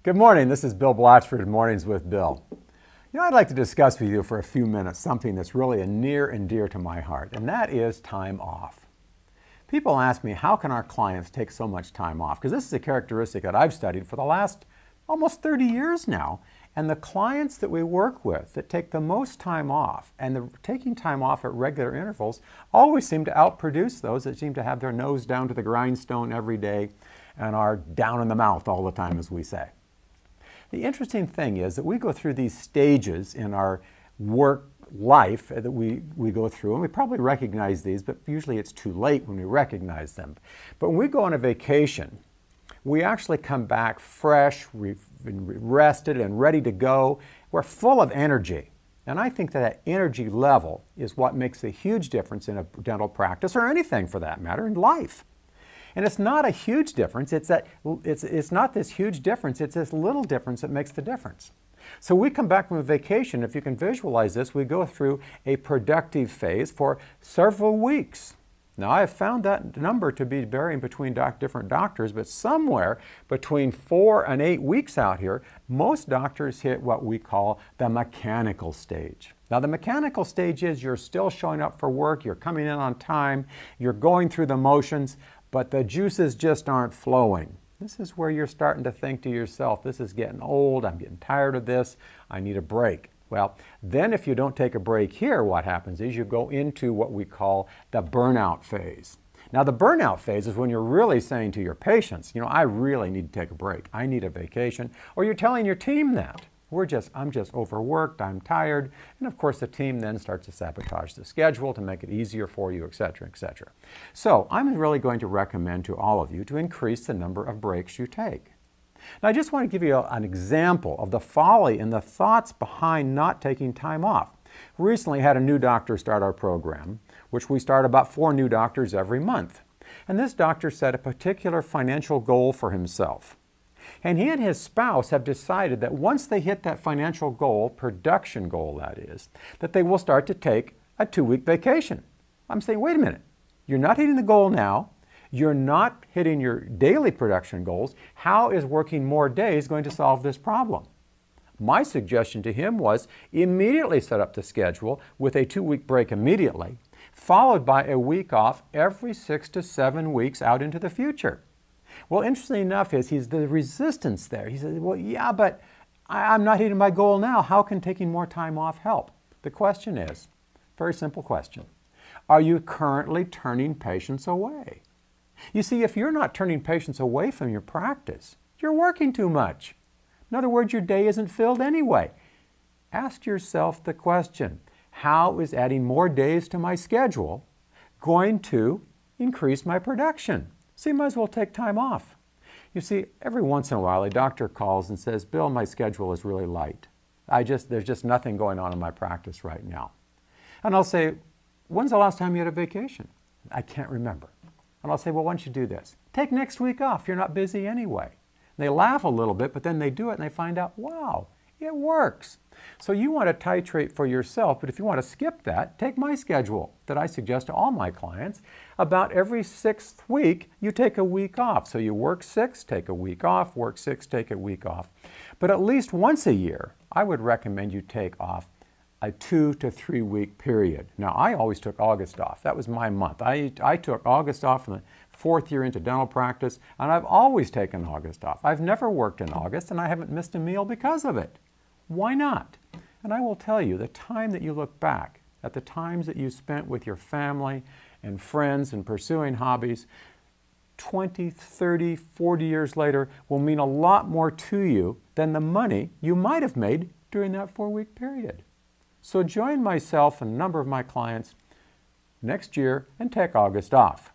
Good morning. This is Bill Blatchford, Mornings with Bill. I'd like to discuss with you for a few minutes something that's really near and dear to my heart, and that is time off. People ask me, how can our clients take so much time off? Because this is a characteristic that I've studied for the last almost 30 years now. And the clients that we work with that take the most time off and taking time off at regular intervals always seem to outproduce those that seem to have their nose down to the grindstone every day and are down in the mouth all the time, as we say. The interesting thing is that we go through these stages in our work life that we go through, and we probably recognize these, but usually it's too late when we recognize them. But when we go on a vacation, we actually come back fresh, we've been rested and ready to go. We're full of energy. And I think that energy level is what makes a huge difference in a dental practice, or anything for that matter, in life. And it's not a huge difference, it's not this huge difference, it's this little difference that makes the difference. So we come back from a vacation, if you can visualize this, we go through a productive phase for several weeks. Now, I have found that number to be varying between different doctors, but somewhere between 4 and 8 weeks out here, most doctors hit what we call the mechanical stage. Now, the mechanical stage is you're still showing up for work, you're coming in on time, you're going through the motions, but the juices just aren't flowing. This is where you're starting to think to yourself, this is getting old, I'm getting tired of this, I need a break. Well, then if you don't take a break here, what happens is you go into what we call the burnout phase. Now, the burnout phase is when you're really saying to your patients, I really need to take a break, I need a vacation, or you're telling your team that. I'm just overworked, I'm tired, and of course the team then starts to sabotage the schedule to make it easier for you, etc., etc. So I'm really going to recommend to all of you to increase the number of breaks you take. Now, I just want to give you an example of the folly and the thoughts behind not taking time off. We recently had a new doctor start our program, which we start about 4 new doctors every month. And this doctor set a particular financial goal for himself. And he and his spouse have decided that once they hit that financial goal, production goal that is, that they will start to take a 2-week vacation. I'm saying, wait a minute, you're not hitting the goal now, you're not hitting your daily production goals, how is working more days going to solve this problem? My suggestion to him was immediately set up the schedule with a 2-week break immediately, followed by a week off every 6 to 7 weeks out into the future. Well, interesting enough is he's the resistance there. He says, well, yeah, but I'm not hitting my goal now. How can taking more time off help? The question is, very simple question. Are you currently turning patients away? You see, if you're not turning patients away from your practice, you're working too much. In other words, your day isn't filled anyway. Ask yourself the question, how is adding more days to my schedule going to increase my production? So you might as well take time off. You see, every once in a while, a doctor calls and says, Bill, my schedule is really light. There's just nothing going on in my practice right now. And I'll say, when's the last time you had a vacation? I can't remember. And I'll say, well, why don't you do this? Take next week off. You're not busy anyway. And they laugh a little bit, but then they do it and they find out, wow, it works. So you want to titrate for yourself, but if you want to skip that, take my schedule that I suggest to all my clients. About every 6th week, you take a week off. So you work 6, take a week off, work 6, take a week off. But at least once a year, I would recommend you take off a 2 to 3 week period. Now, I always took August off. That was my month. I took August off in the 4th year into dental practice, and I've always taken August off. I've never worked in August, and I haven't missed a meal because of it. Why not? And I will tell you, the time that you look back at the times that you spent with your family and friends and pursuing hobbies, 20, 30, 40 years later will mean a lot more to you than the money you might have made during that 4-week period. So join myself and a number of my clients next year and take August off.